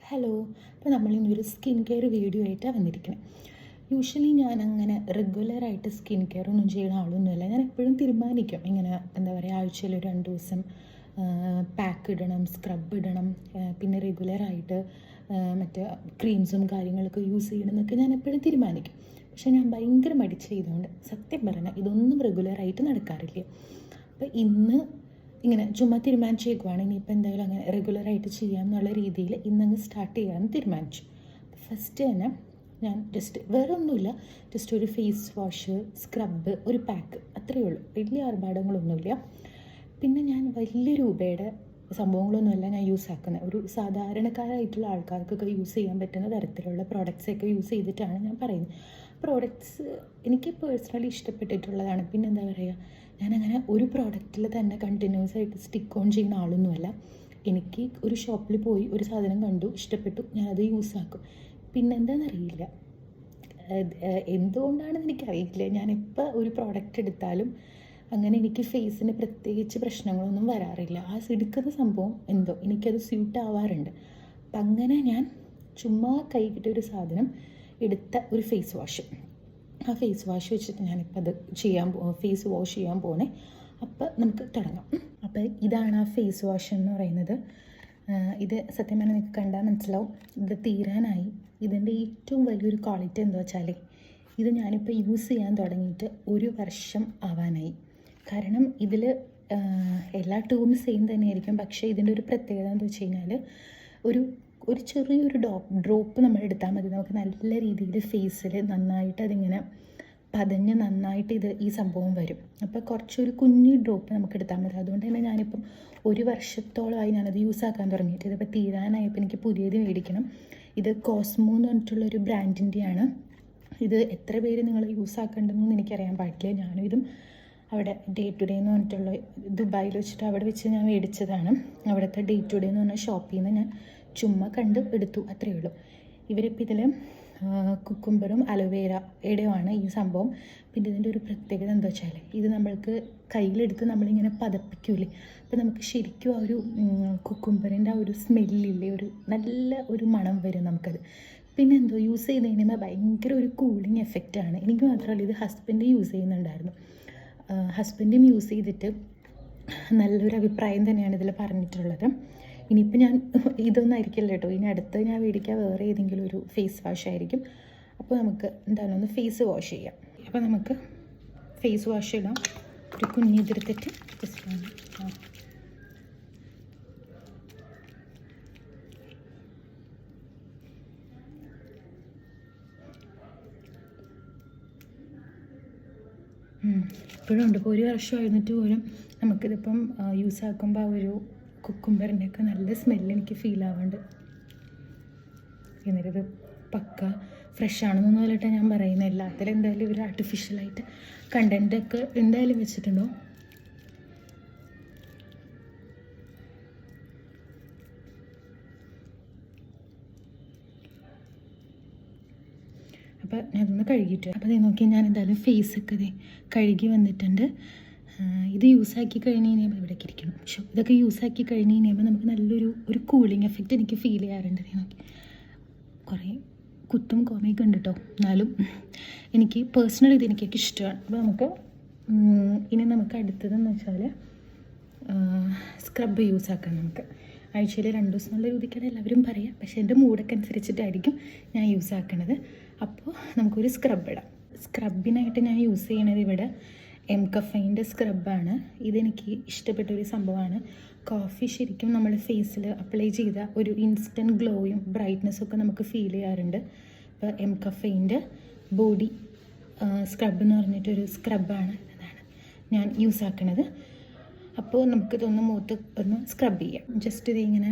Hello. അപ്പോൾ നമ്മളിന്നൊരു skin care video ആയിട്ടാണ് വന്നിരിക്കുന്നത്. യൂഷ്വലി ഞാൻ അങ്ങനെ റെഗുലറായിട്ട് സ്കിൻ കെയർ ഒന്നും ചെയ്യുന്ന ആളൊന്നുമല്ല. ഞാൻ എപ്പോഴും തീരുമാനിക്കും ഇങ്ങനെ എന്താ പറയുക, ആഴ്ചയിൽ ഒരു 2 ദിവസം പാക്ക് ഇടണം, സ്ക്രബ് ഇടണം, പിന്നെ റെഗുലറായിട്ട് മറ്റേ ക്രീംസും കാര്യങ്ങളൊക്കെ യൂസ് ചെയ്യണം എന്നൊക്കെ ഞാൻ എപ്പോഴും തീരുമാനിക്കും. പക്ഷേ ഞാൻ ഭയങ്കര മടിച്ച് ചെയ്തുകൊണ്ട് സത്യം പറഞ്ഞാൽ ഇതൊന്നും റെഗുലറായിട്ട് നടക്കാറില്ല. അപ്പോൾ ഇന്ന് ഇങ്ങനെ ചുമ്മാ തീരുമാനിച്ചേക്കുവാണ് ഇനിയിപ്പോൾ എന്തായാലും അങ്ങനെ റെഗുലറായിട്ട് ചെയ്യാം എന്നുള്ള രീതിയിൽ ഇന്നങ്ങ് സ്റ്റാർട്ട് ചെയ്യാമെന്ന് തീരുമാനിച്ചു. ഫസ്റ്റ് തന്നെ ഞാൻ വേറെ ഒന്നുമില്ല, ജസ്റ്റ് ഒരു ഫേസ് വാഷ്, സ്ക്രബ്, ഒരു പാക്ക്, അത്രയേ ഉള്ളൂ. വലിയ ആർഭാടങ്ങളൊന്നുമില്ല. പിന്നെ ഞാൻ വലിയ രൂപയുടെ സംഭവങ്ങളൊന്നുമല്ല ഞാൻ യൂസ് ആക്കുന്നത്. ഒരു സാധാരണക്കാരായിട്ടുള്ള ആൾക്കാർക്കൊക്കെ യൂസ് ചെയ്യാൻ പറ്റുന്ന തരത്തിലുള്ള പ്രോഡക്റ്റ്സൊക്കെ യൂസ് ചെയ്തിട്ടാണ് ഞാൻ പറയുന്നത്. പ്രോഡക്റ്റ്സ് എനിക്ക് പേഴ്സണലി ഇഷ്ടപ്പെട്ടിട്ടുള്ളതാണ്. പിന്നെ എന്താ പറയുക, ഞാനങ്ങനെ ഒരു പ്രോഡക്റ്റിൽ തന്നെ കണ്ടിന്യൂസ് ആയിട്ട് സ്റ്റിക്ക് ഓൺ ചെയ്യുന്ന ആളൊന്നുമല്ല. എനിക്ക് ഒരു ഷോപ്പിൽ പോയി ഒരു സാധനം കണ്ടു, ഇഷ്ടപ്പെട്ടു, ഞാനത് യൂസ് ആക്കും. പിന്നെന്താണെന്നറിയില്ല, എന്തുകൊണ്ടാണെന്ന് എനിക്കറിയില്ല, ഞാനിപ്പോൾ ഒരു പ്രോഡക്റ്റ് എടുത്താലും അങ്ങനെ എനിക്ക് ഫേസിന് പ്രത്യേകിച്ച് പ്രശ്നങ്ങളൊന്നും വരാറില്ല. ആ എടുക്കുന്ന സംഭവം എന്തോ എനിക്കത് സ്യൂട്ട് ആവാറുണ്ട്. അപ്പം അങ്ങനെ ഞാൻ ചുമ്മാ കൈ കിട്ടിയ ഒരു സാധനം എടുത്ത ഒരു ഫേസ് വാഷ്, ആ ഫേസ് വാഷ് വെച്ചിട്ട് ഞാനിപ്പോൾ അത് ഫേസ് വാഷ് ചെയ്യാൻ പോണേ. അപ്പോൾ നമുക്ക് തുടങ്ങാം. അപ്പോൾ ഇതാണ് ആ ഫേസ് വാഷ് എന്ന് പറയുന്നത്. ഇത് സത്യം പറഞ്ഞാൽ നിങ്ങൾക്ക് കണ്ടാൽ മനസ്സിലാവും, ഇത് തീരാനായി. ഇതിൻ്റെ ഏറ്റവും വലിയൊരു ക്വാളിറ്റി എന്താ വെച്ചാൽ, ഇത് ഞാനിപ്പോൾ യൂസ് ചെയ്യാൻ തുടങ്ങിയിട്ട് 1 വർഷം ആവാനായി. കാരണം ഇതിൽ എല്ലാ ട്യൂബും സെയിം തന്നെയായിരിക്കും. പക്ഷേ ഇതിൻ്റെ ഒരു പ്രത്യേകത എന്താ വെച്ച് കഴിഞ്ഞാൽ, ഒരു ചെറിയൊരു ഡ്രോപ്പ് നമ്മൾ എടുത്താൽ മതി, നമുക്ക് നല്ല രീതിയിൽ ഫേസിൽ നന്നായിട്ട് അതിങ്ങനെ പതഞ്ഞ് നന്നായിട്ട് ഈ സംഭവം വരും. അപ്പോൾ കുറച്ചൊരു കുഞ്ഞു ഡ്രോപ്പ് നമുക്ക് എടുത്താൽ മതി. അതുകൊണ്ട് തന്നെ ഞാനിപ്പം 1 വർഷത്തോളമായി ഞാനത് യൂസ് ആക്കാൻ തുടങ്ങിയിട്ട്. ഇതിപ്പോൾ തീരാനായപ്പോൾ എനിക്ക് പുതിയത് മേടിക്കണം. ഇത് കോസ്മോ എന്ന് പറഞ്ഞിട്ടുള്ളൊരു ബ്രാൻഡിൻ്റെയാണ്. ഇത് എത്ര പേര് നിങ്ങൾ യൂസ് ആക്കേണ്ടതെന്നൊന്നും എനിക്കറിയാൻ പാടില്ല. ഞാനും ഇതും അവിടെ ഡേ ടു ഡേ എന്ന് പറഞ്ഞിട്ടുള്ള ദുബായിൽ വെച്ചിട്ട് അവിടെ വെച്ച് ഞാൻ മേടിച്ചതാണ്. അവിടുത്തെ ഡേ ടു ഡേ എന്ന് പറഞ്ഞ ഷോപ്പിൽ നിന്ന് ഞാൻ ചുമ്മാ കണ്ട് എടുത്തു, അത്രയേ ഉള്ളൂ. ഇവരിപ്പോൾ ഇതിൽ കുക്കുംബറും അലോവേരയുടെയുമാണ് ഈ സംഭവം. പിന്നെ ഇതിൻ്റെ ഒരു പ്രത്യേകത എന്താ വെച്ചാൽ, ഇത് നമ്മൾക്ക് കയ്യിലെടുത്ത് നമ്മളിങ്ങനെ പതപ്പിക്കൂലേ, അപ്പോൾ നമുക്ക് ശരിക്കും ആ ഒരു കുക്കുംബറിൻ്റെ ആ ഒരു സ്മെല്ലില്ലേ, നല്ല ഒരു മണം വരും നമുക്കത്. പിന്നെ എന്തോ യൂസ് ചെയ്ത് കഴിയുമ്പോൾ ഭയങ്കര ഒരു കൂളിംഗ് എഫക്റ്റാണ്. എനിക്ക് മാത്രമല്ല, ഇത് ഹസ്ബൻഡ് യൂസ് ചെയ്യുന്നുണ്ടായിരുന്നു. ഹസ്ബൻഡും യൂസ് ചെയ്തിട്ട് നല്ലൊരു അഭിപ്രായം തന്നെയാണ് ഇതിൽ പറഞ്ഞിട്ടുള്ളത്. ഇനിയിപ്പോൾ ഞാൻ ഇതൊന്നും ആയിരിക്കില്ല കേട്ടോ, ഇനി അടുത്ത് ഞാൻ മേടിക്കുക വേറെ ഏതെങ്കിലും ഒരു ഫേസ് വാഷ് ആയിരിക്കും. അപ്പോൾ നമുക്ക് എന്തായാലും ഒന്ന് ഫേസ് വാഷ് ചെയ്യാം. അപ്പോൾ നമുക്ക് ഫേസ് വാഷ് ഇടാം. ഒരു കുഞ്ഞിതെടുത്തിട്ട് ജസ്റ്റ് ഇപ്പോഴും ഉണ്ട്. ഇപ്പോൾ 1 വർഷം ആയിരുന്നിട്ട് പോലും നമുക്കിതിപ്പം യൂസ് ആക്കുമ്പോൾ ആ ഒരു കുക്കുംബറിൻ്റെയൊക്കെ നല്ല സ്മെല്ല് എനിക്ക് ഫീൽ ആവുന്നുണ്ട്. എന്നിട്ടിത് പക്ക ഫ്രഷ് ആണെന്നൊന്നും അല്ലിട്ട് ഞാൻ പറയുന്നത്. എല്ലാത്തിലും എന്തായാലും ഇവർ ആർട്ടിഫിഷ്യലായിട്ട് കണ്ടൻറ്റൊക്കെ എന്തായാലും വെച്ചിട്ടുണ്ടോ. അപ്പോൾ ഞാനൊന്ന് കഴുകിയിട്ട്, അപ്പോൾ ഇത് നോക്കി ഞാൻ എന്തായാലും ഫേസൊക്കെ കഴുകി വന്നിട്ടുണ്ട്. ഇത് യൂസാക്കി കഴിഞ്ഞ് കഴിയുമ്പോൾ ഇവിടേക്ക് ഇരിക്കണം. പക്ഷേ ഇതൊക്കെ യൂസാക്കി കഴിഞ്ഞ് കഴിയുമ്പോൾ നമുക്ക് നല്ലൊരു കൂളിംഗ് എഫക്റ്റ് എനിക്ക് ഫീൽ ചെയ്യാറുണ്ട്. നോക്കി കുറേ കുത്തും കോമയൊക്കെ ഉണ്ട് കേട്ടോ, എന്നാലും എനിക്ക് പേഴ്സണലി ഇത് എനിക്കൊക്കെ ഇഷ്ടമാണ്. അപ്പോൾ നമുക്ക് അടുത്തതെന്ന് വെച്ചാൽ സ്ക്രബ് യൂസാക്കാം. നമുക്ക് ആഴ്ചയിൽ 2 ദിവസം എന്നുള്ള രീതിക്കാണ് എല്ലാവരും പറയുക, പക്ഷേ എൻ്റെ മൂഡൊക്കെ അനുസരിച്ചിട്ടായിരിക്കും ഞാൻ യൂസ് ആക്കണത്. അപ്പോൾ നമുക്കൊരു സ്ക്രബ് ഇടാം. സ്ക്രബിനായിട്ട് ഞാൻ യൂസ് ചെയ്യണത് ഇവിടെ എം കഫൈൻ്റെ സ്ക്രബാണ്. ഇതെനിക്ക് ഇഷ്ടപ്പെട്ടൊരു സംഭവമാണ്. കോഫി ശരിക്കും നമ്മൾ ഫേസിൽ അപ്ലൈ ചെയ്ത ഒരു ഇൻസ്റ്റൻറ്റ് ഗ്ലോയും ബ്രൈറ്റ്നസ്സും ഒക്കെ നമുക്ക് ഫീൽ ചെയ്യാറുണ്ട്. ഇപ്പോൾ എം കഫൈൻ്റെ ബോഡി സ്ക്രബ് എന്ന് പറഞ്ഞിട്ടൊരു സ്ക്രബാണ്, അതാണ് ഞാൻ യൂസ് ആക്കണത്. അപ്പോൾ നമുക്കിതൊന്ന് മുഖത്ത് ഒന്ന് സ്ക്രബ് ചെയ്യാം. ജസ്റ്റ് ഇതിങ്ങനെ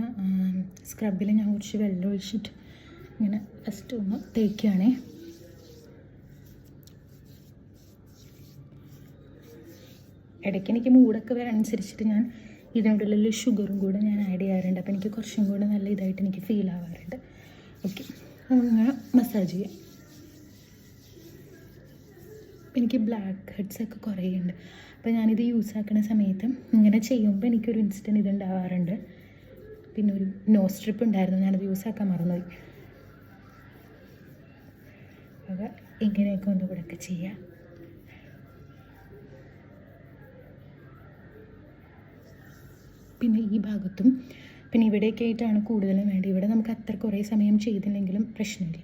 സ്ക്രബിൽ ഞാൻ കുറച്ച് വെള്ളം ഒഴിച്ചിട്ട് ഇങ്ങനെ ജസ്റ്റ് ഒന്ന് തേക്കുകയാണേ. ഇടയ്ക്ക് എനിക്ക് മൂടൊക്കെ വരാനനുസരിച്ചിട്ട് ഞാൻ ഇതിൻ്റെ ഉള്ളിൽ ഷുഗറും കൂടെ ഞാൻ ആഡ് ചെയ്യാറുണ്ട്. അപ്പോൾ എനിക്ക് കുറച്ചും കൂടെ നല്ല ഇതായിട്ട് എനിക്ക് ഫീൽ ആവാറുണ്ട്. ഓക്കെ, അങ്ങനെ മസാജ് ചെയ്യാം. എനിക്ക് ബ്ലാക്ക് ഹെഡ്സൊക്കെ കുറേ ഉണ്ട്. അപ്പോൾ ഞാനിത് യൂസ് ആക്കുന്ന സമയത്ത് ഇങ്ങനെ ചെയ്യുമ്പോൾ എനിക്കൊരു ഇൻസ്റ്റൻറ്റ് ഇതുണ്ടാവാറുണ്ട്. പിന്നെ ഒരു നോസ് സ്ട്രിപ്പ് ഉണ്ടായിരുന്നു, ഞാനത് യൂസ് ആക്കാൻ മറന്നുപോയി. അപ്പോൾ ഇങ്ങനെയൊക്കെ ഒന്നുകൂടെയൊക്കെ ചെയ്യാം. പിന്നെ ഈ ഭാഗത്തും പിന്നെ ഇവിടെയൊക്കെ ആയിട്ടാണ് കൂടുതലും വേണ്ടത്. ഇവിടെ നമുക്ക് അത്ര കുറേ സമയം ചെയ്തില്ലെങ്കിലും പ്രശ്നമില്ല.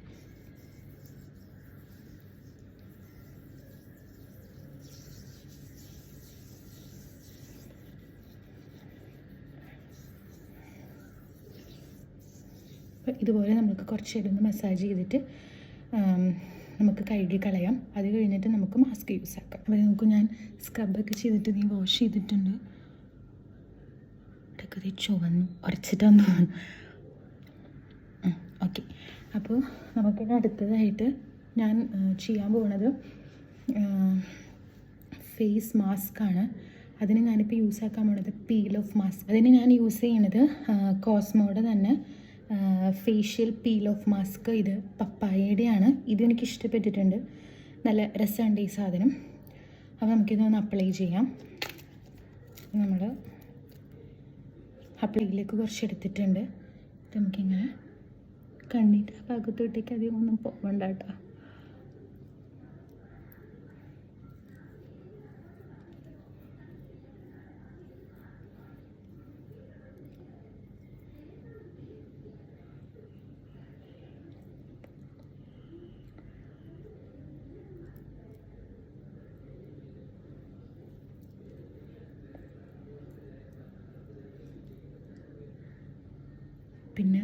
അപ്പോൾ ഇതുപോലെ നമുക്ക് കുറച്ച് ഇടുന്ന് മസാജ് ചെയ്തിട്ട് നമുക്ക് കഴുകി കളയാം. അത് കഴിഞ്ഞിട്ട് നമുക്ക് മാസ്ക് യൂസ് ആക്കാം. അപ്പോൾ നമുക്ക് ഞാൻ സ്ക്രബൊക്കെ ചെയ്തിട്ട് നീ വാഷ് ചെയ്തിട്ടുണ്ട്. ഇതൊക്കെ ഇത് ചുവന്നു ഉരച്ചിട്ടാന്ന് തോന്നുന്നു. ഓക്കെ, അപ്പോൾ നമുക്കിനി അടുത്തതായിട്ട് ഞാൻ ചെയ്യാൻ പോകുന്നത് ഫേസ് മാസ്കാണ്. അതിന് ഞാനിപ്പോൾ യൂസ് ആക്കാൻ പോകുന്നത് പീൽ ഓഫ് മാസ്ക്. അതിന് ഞാൻ യൂസ് ചെയ്യണത് കോസ്മോയുടെ തന്നെ ഫേഷ്യൽ പീൽ ഓഫ് മാസ്ക്. ഇത് പപ്പായയുടെയാണ്. ഇതെനിക്ക് ഇഷ്ടപ്പെട്ടിട്ടുണ്ട്, നല്ല രസമുണ്ട് ഈ സാധനം. അപ്പോൾ നമുക്കിതൊന്ന് അപ്ലൈ ചെയ്യാം. നമ്മൾ അപ്ലൈയിലേക്ക് കുറച്ച് എടുത്തിട്ടുണ്ട്. നമുക്കിങ്ങനെ കണ്ണിൻ്റെ ഭാഗത്തോട്ടേക്ക് അധികം ഒന്നും പോകണ്ട കേട്ടോ. പിന്നെ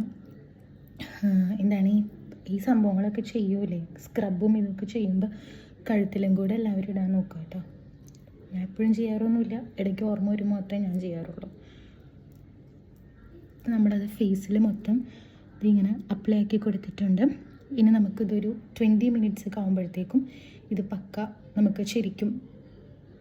എന്താണ് ഈ സംഭവങ്ങളൊക്കെ ചെയ്യൂലേ, സ്ക്രബും ഇതൊക്കെ ചെയ്യുമ്പോൾ കഴുത്തിലും കൂടെ എല്ലാവരും ഇടാൻ നോക്കുക കേട്ടോ. ഞാൻ എപ്പോഴും ചെയ്യാറൊന്നുമില്ല, ഇടയ്ക്ക് ഓർമ്മ വരുമ്പോൾ മാത്രമേ ഞാൻ ചെയ്യാറുള്ളൂ. നമ്മളത് ഫേസിൽ മൊത്തം ഇതിങ്ങനെ അപ്ലൈ ആക്കി കൊടുത്തിട്ടുണ്ട്. ഇനി നമുക്കിതൊരു 20 മിനിറ്റ്സ് ഒക്കെ ആകുമ്പോഴത്തേക്കും ഇത് പക്ക നമുക്ക് ശരിക്കും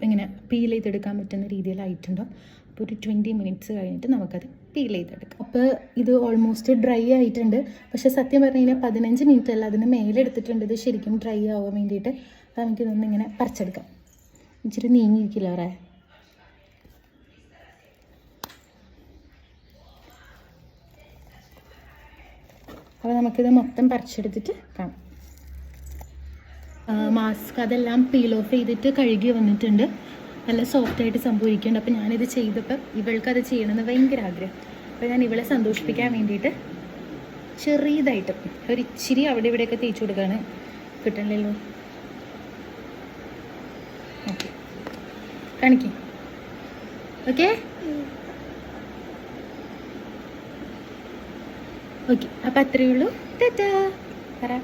ഇങ്ങനെ പീൽ ചെയ്തെടുക്കാൻ പറ്റുന്ന രീതിയിലായിട്ടുണ്ടോ. അപ്പോൾ ഒരു 20 മിനിറ്റ്സ് കഴിഞ്ഞിട്ട് നമുക്കത് പീൽ ചെയ്തെടുക്കാം. അപ്പോൾ ഇത് ഓൾമോസ്റ്റ് ഡ്രൈ ആയിട്ടുണ്ട്. പക്ഷേ സത്യം പറഞ്ഞു കഴിഞ്ഞാൽ 15 മിനിറ്റ് അല്ല, അതിന് മേലെ എടുത്തിട്ടുണ്ട് ഇത് ശരിക്കും ഡ്രൈ ആവാൻ വേണ്ടിയിട്ട്. അപ്പോൾ നമുക്കിതൊന്ന് ഇങ്ങനെ പറിച്ചെടുക്കാം. ഇച്ചിരി നീങ്ങിയിരിക്കില്ല അവരെ. അപ്പോൾ നമുക്കിത് മൊത്തം പറിച്ചെടുത്തിട്ട് കാണാം. മാസ്ക് അതെല്ലാം പീൽ ഓഫ് ചെയ്തിട്ട് കഴുകി വന്നിട്ടുണ്ട്. നല്ല സോഫ്റ്റായിട്ട് സംഭവിക്കുന്നുണ്ട്. അപ്പോൾ ഞാനിത് ചെയ്തപ്പോൾ ഇവൾക്കത് ചെയ്യണമെന്ന് ഭയങ്കര ആഗ്രഹം. അപ്പോൾ ഞാൻ ഇവളെ സന്തോഷിപ്പിക്കാൻ വേണ്ടിയിട്ട് ചെറിയതായിട്ട് ഒരു ഇച്ചിരി അവിടെ ഇവിടെയൊക്കെ തേച്ച് കൊടുക്കുകയാണ്. കിട്ടണല്ലോ. ഓക്കെ, കാണിക്കേ. ഓക്കെ ഓക്കെ, അപ്പോൾ അത്രയേ ഉള്ളൂ. ടാറ്റാ പറ.